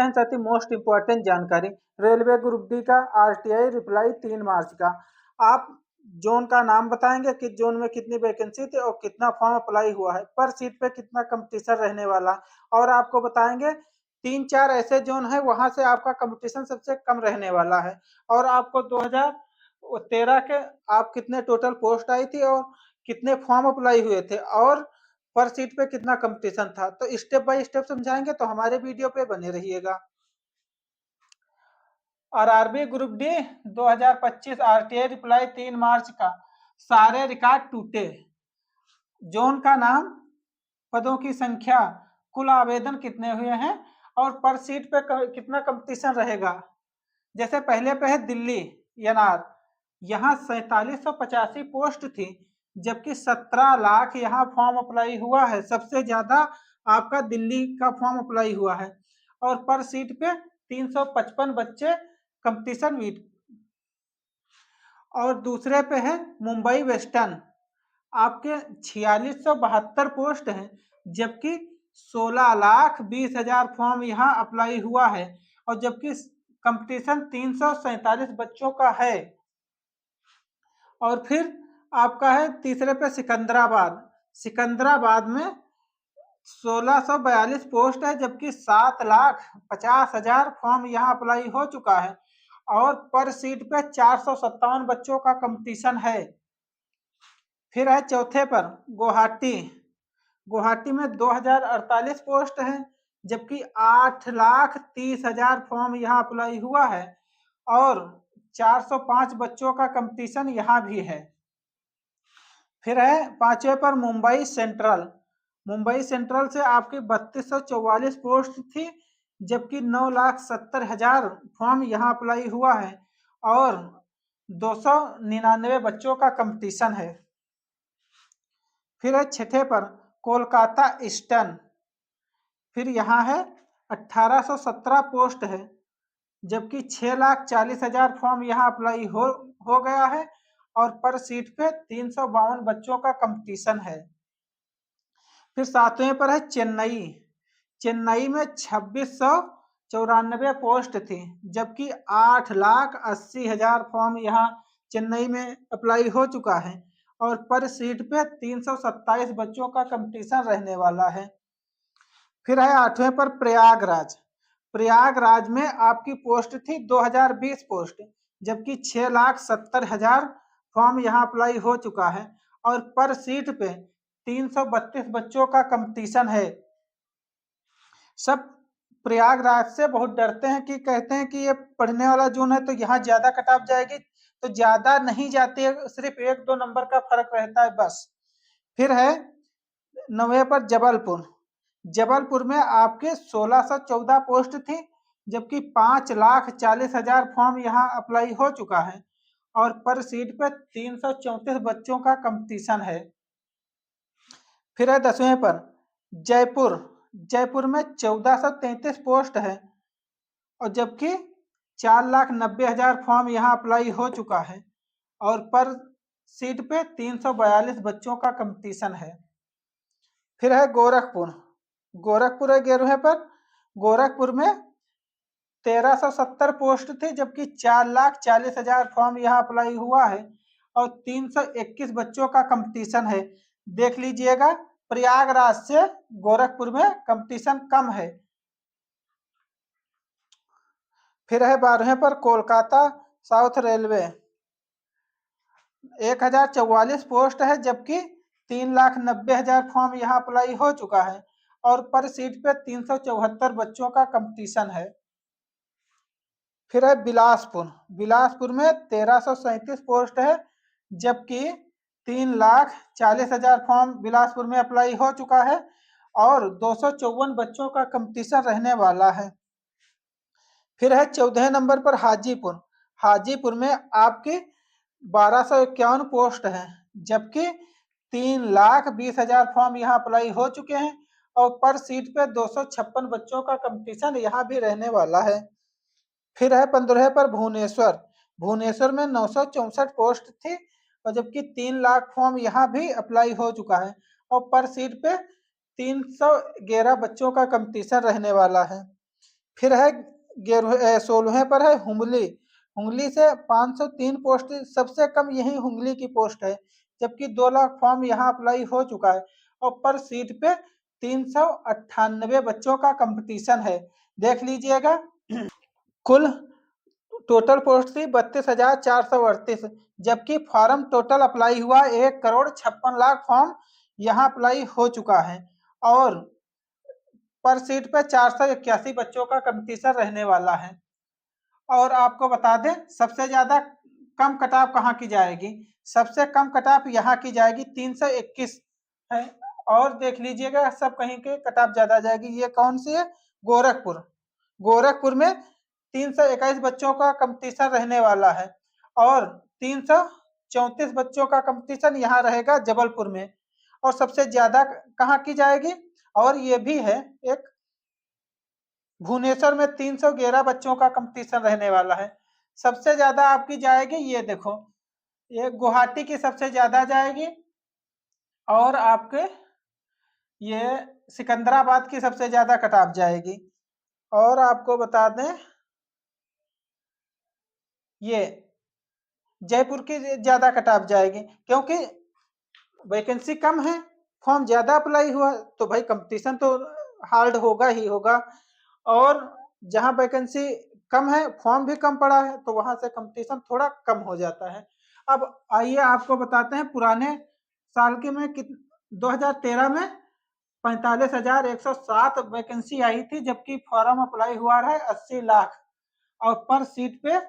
हैं साथी most important जानकारी रेलवे ग्रुप डी का आरटीआई रिप्लाई 3 मार्च का। आप जोन का नाम बताएंगे कि जोन में कितनी वैकेंसी थी और कितना फॉर्म अप्लाई हुआ है, पर सीट पे कितना कंपटीशन रहने वाला, और आपको बताएंगे 3-4 ऐसे जोन है वहां से आपका कंपटीशन सबसे कम रहने वाला है। और आपको 2013 के आप कितने टोटल पोस्ट आई थी और कितने फॉर्म अप्लाई हुए थे और पर सीट पे कितना कंपटीशन था, तो स्टेप बाय स्टेप समझाएंगे, तो हमारे वीडियो पे बने रहिएगा। और RB group D 2025 RTI reply 3 मार्च का सारे रिकॉर्ड टूटे। जोन का नाम, पदों की संख्या, कुल आवेदन कितने हुए हैं और पर सीट पे कितना कंपटीशन रहेगा। जैसे पहले पे है दिल्ली एनआर, यहाँ 4785 पोस्ट थी, जबकि 17 लाख यहाँ फॉर्म अप्लाई हुआ है। सबसे ज्यादा आपका दिल्ली का फॉर्म अप्लाई हुआ है और पर सीट पे 355 बच्चे कंपटीशन मीट। और दूसरे पे है मुंबई वेस्टर्न, आपके 4672 पोस्ट हैं, जबकि 16,20,000 फॉर्म यहाँ अप्लाई हुआ है और जबकि कंपटीशन 347 बच्चों का है। और फिर आपका है तीसरे पे सिकंदराबाद, सिकंदराबाद में 1642 पोस्ट है, जबकि 7,50,000 फॉर्म यहाँ अप्लाई हो चुका है और पर सीट पे 457 बच्चों का कंपटीशन है। फिर है चौथे पर गुवाहाटी, गुवाहाटी में 2048 पोस्ट है, जबकि 8,30,000 फॉर्म यहाँ अप्लाई हुआ है और 405 बच्चों का कंपटीशन यहाँ भी है। फिर है पांचवे पर मुंबई सेंट्रल, मुंबई सेंट्रल से आपकी 3244 पोस्ट थी, जबकि 9,70,000 फॉर्म यहाँ अप्लाई हुआ है और 299 बच्चों का कंपटीशन है। फिर है छठे पर कोलकाता ईस्टर्न, फिर यहाँ है 1817 पोस्ट है, जबकि 6,40,000 फॉर्म यहाँ अप्लाई हो गया है और पर सीट पे 352 बच्चों का कंपटीशन है। फिर सातवें पर है चेन्नई, चेन्नई में 2694 पोस्ट थी, जबकि 8,80,000 फॉर्म यहाँ चेन्नई में अप्लाई हो चुका है और पर सीट पे 327 बच्चों का कंपटीशन रहने वाला है। फिर है आठवें पर प्रयागराज, प्रयागराज में आपकी पोस्ट थी 2020 पोस्ट, जबकि 6,70,000 फॉर्म यहाँ अप्लाई हो चुका है और पर सीट पे 332 बच्चों का कंपटीशन है। सब प्रयागराज से बहुत डरते हैं कि कहते हैं कि ये पढ़ने वाला जोन है तो यहाँ ज्यादा कट ऑफ जाएगी, तो ज्यादा नहीं जाती है, सिर्फ 1-2 नंबर का फर्क रहता है बस। फिर है 9वें पर जबलपुर, जबलपुर में आपके 1614 पोस्ट थी, जबकि 5,40,000 फॉर्म यहाँ अप्लाई हो चुका है और पर सीट पे 334 बच्चों का कंपटीशन है। फिर है 10वें पर जयपुर, जयपुर में 1433 पोस्ट है और जबकि 4,90,000 फॉर्म यहाँ अप्लाई हो चुका है और पर सीट पे 342 बच्चों का कंपटीशन है। फिर है गोरखपुर, गोरखपुर है 11वें पर, गोरखपुर में 1,370 पोस्ट थी, जबकि 4,40,000 फॉर्म यहाँ अप्लाई हुआ है और 321 बच्चों का कंपटीशन है। देख लीजिएगा प्रयागराज से गोरखपुर में कंपटीशन कम है। फिर है 12वें पर कोलकाता साउथ रेलवे, 1,044 पोस्ट है, जबकि 3,90,000 फॉर्म यहाँ अप्लाई हो चुका है और पर सीट पे 374 बच्चों का कंपटीशन है। फिर है बिलासपुर, बिलासपुर में 1,337 पोस्ट है, जबकि 3,40,000 फॉर्म बिलासपुर में अप्लाई हो चुका है और 254 बच्चों का कंपटीशन रहने वाला है। फिर है 14 नंबर पर हाजीपुर, हाजीपुर में आपकी 1,251 पोस्ट है, जबकि 3,20,000 फॉर्म यहाँ अप्लाई हो चुके हैं और पर सीट पे 256 बच्चों का कंपटीशन यहाँ भी रहने वाला है। फिर है 15 पर भुवनेश्वर, भुवनेश्वर में 964 पोस्ट थी और जबकि 3 लाख फॉर्म यहाँ भी अप्लाई हो चुका है और पर सीट पे 311 बच्चों का कंपटीशन रहने वाला है। फिर है 16वें पर है हुंगली। हुंगली से 503 पोस्ट, सबसे कम यही हुंगली की पोस्ट है, जबकि 2 लाख फॉर्म यहाँ अप्लाई हो चुका है और पर सीट पे 398 बच्चों का कंपटीशन है। देख लीजिएगा कुल टोटल पोस्ट थी 32,438, जबकि फॉर्म टोटल अप्लाई हुआ 1,56,00,000 फॉर्म यहाँ अप्लाई हो चुका है और पर सीट पे 481 बच्चों का कंपटीशन रहने वाला है। और आपको बता दें सबसे ज्यादा कम कटाव कहाँ की जाएगी, सबसे कम कटाव यहाँ की जाएगी 321 है। और देख लीजिएगा सब कहीं के कटाव ज्यादा जाएगी, ये कौन सी है, गोरखपुर। गोरखपुर में 321 बच्चों का कंपटीशन रहने वाला है और 334 बच्चों का कंपटीशन यहाँ रहेगा जबलपुर में। और सबसे ज्यादा कहाँ की जाएगी, और ये भी है एक भुवनेश्वर में 311 बच्चों का कंपटीशन रहने वाला है। सबसे ज्यादा आपकी जाएगी, ये देखो ये गुवाहाटी की सबसे ज्यादा जाएगी और आपके ये सिकंदराबाद की सबसे ज्यादा कटाव जाएगी। और आपको बता दें ये जयपुर की ज्यादा कटाव जाएगी, क्योंकि वैकेंसी कम है, फॉर्म ज्यादा अप्लाई हुआ तो भाई कंपटीशन तो हार्ड होगा ही होगा। और जहां वैकेंसी कम है, फॉर्म भी कम पड़ा है, तो वहां से कंपटीशन थोड़ा कम हो जाता है। अब आइए आपको बताते हैं पुराने साल के में 2013 में 45,107 वैकेंसी आई थी, जबकि फॉर्म अप्लाई हुआ है 80 लाख और पर सीट पे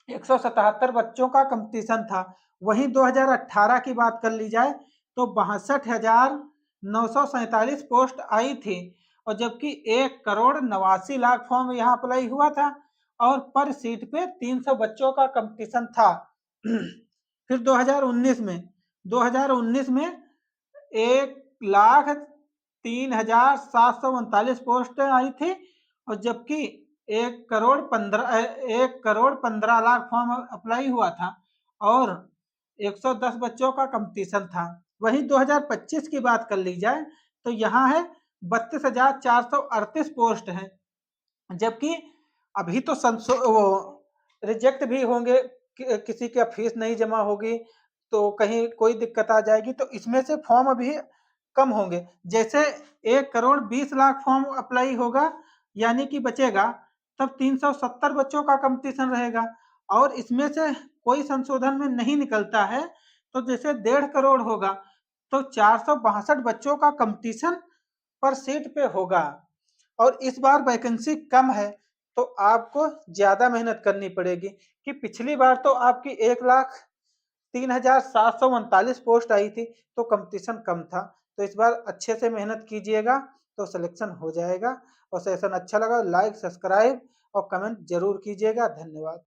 177 बच्चों का कंपटीशन था। वहीं 2018 की बात कर ली जाए तो 62,947 पोस्ट आई थी और जबकि 1,89,00,000 फॉर्म यहाँ अप्लाई हुआ था और पर सीट पे 300 बच्चों का कंपटीशन था। फिर 2019 में 1,03,739 पोस्ट आई थी और जबकि 1,15,00,000 फॉर्म अप्लाई हुआ था और 110 बच्चों का कंपटीशन था। वहीं 2025 की बात कर ली जाए तो यहाँ है 32,438 पोस्ट है, जबकि अभी तो वो रिजेक्ट भी होंगे, किसी का फीस नहीं जमा होगी तो कहीं कोई दिक्कत आ जाएगी, तो इसमें से फॉर्म अभी कम होंगे। जैसे 1,20,00,000 फॉर्म अप्लाई होगा यानी कि बचेगा, तब 370 बच्चों का कंपटीशन रहेगा और इसमें से कोई संशोधन में नहीं निकलता है तो जैसे 1.5 करोड़ होगा तो 462 बच्चों का कंपटीशन पर सीट पे होगा। और इस बार वैकेंसी कम है तो आपको ज्यादा मेहनत करनी पड़ेगी, कि पिछली बार तो आपकी 1,03,739 पोस्ट आई थी तो कंपटीशन कम था। तो इस बार अच्छे से मेहनत कीजिएगा तो सिलेक्शन हो जाएगा। और सेशन अच्छा लगा लाइक सब्सक्राइब और कमेंट जरूर कीजिएगा। धन्यवाद।